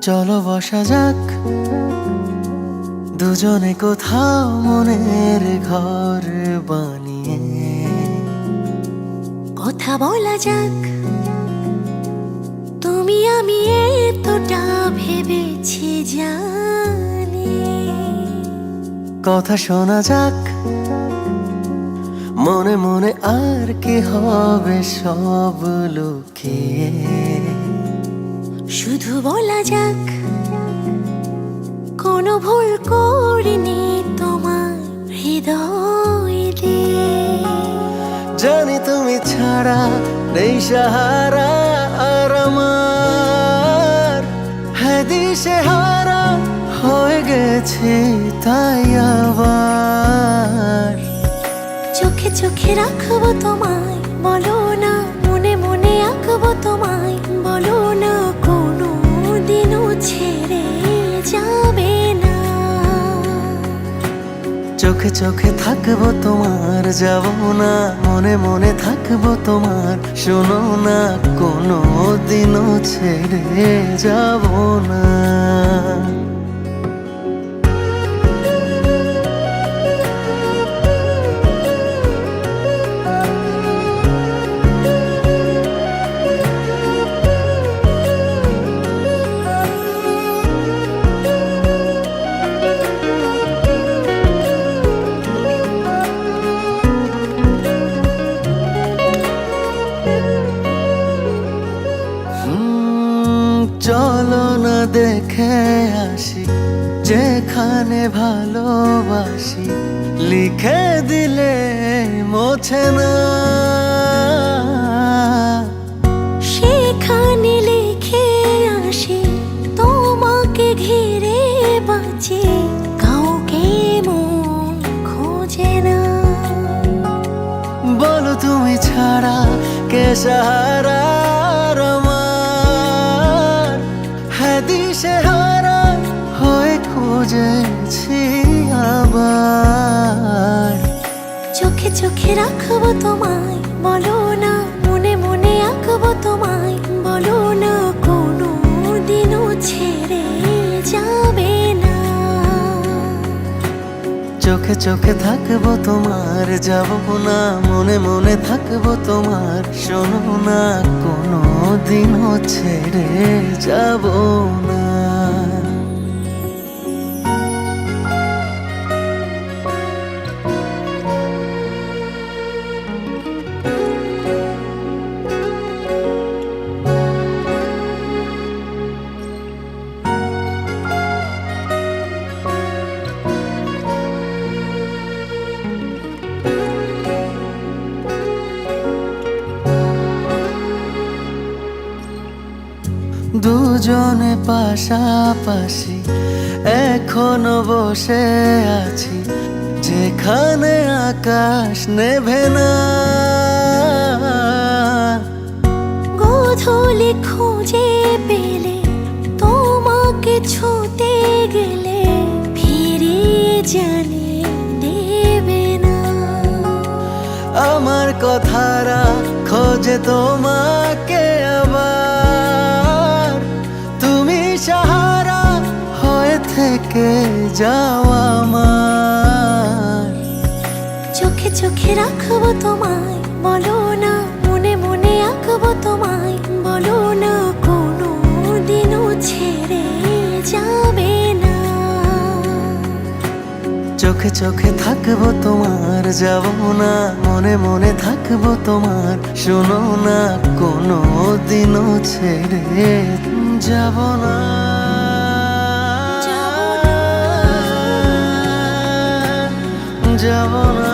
চলো বসা যাক দুজনে কোথাও মনের ঘর বানিয়ে, কথা বলা যাক তুমি আমি এতটা ভেবেছি জানি। কথা শোনা যাক মনে মনে, আর কি হবে সব লুকিয়ে। শুধু বলা যাক কোনো ভুল করিনি তোমার হৃদয় দিয়ে। জানি তুমি ছাড়া নেই সাহারা আর আমার, হ্যাঁ দিশেহারা হয়ে গেছি তাই আবার। চোখে চোখে রাখবো তোমায়, বলো না মনে মনে আঁকবো তোমায়, বলো না কোনো দিনও ছেড়ে যাবে না। চোখে চোখে থাকবো তোমার, যাবো না মনে মনে থাকবো তোমার, শোনো না কোনো দিনও ছেড়ে যাবো না। চলো না দেখে আসি যেখানে ভালোবাসি, লিখে দিলে মোছে না। সেখানে লিখে আসি তোমাকে ঘিরে বাঁচি, কাউকে মন খোঁজে না। বলো তুমি ছাড়া কে সাহারা আমার, হ্যাঁ দিশেহারা হয়ে খুঁজেছি আবার। চোখে চোখে রাখবো তোমায়, বলো না মনে মনে আঁকবো তোমায়, বলো না কোনো দিনও ছেড়ে যাবে না। চোখে চোখে থাকবো তোমার, যাবো না মনে মনে থাকবো তোমার, শোনো না কোনো দিনও ছেড়ে যাবো না। দুজনে পাশাপাশি এখনো বসে আছি যেখানে আকাশ নেভে না। গোধূলি খুঁজে পেলে তোমাকে ছুঁতে গেলে ফিরিয়ে জানিয়ে দেবে না। আমার কথারা খোঁজে তোমাকে আবার, তুমি সাহারা হয়ে থেকে যাও আমার। চোখে চোখে রাখবো তোমায়, বলো না মনে মনে আঁকবো তোমায়, বলো না কোনো দিনও ছেড়ে যাবে না। চোখে চোখে থাকবো তোমার, যাবো না মনে মনে থাকবো তোমার, শোনো না কোনো দিনও ছেড়ে যাবো না। যাবো না।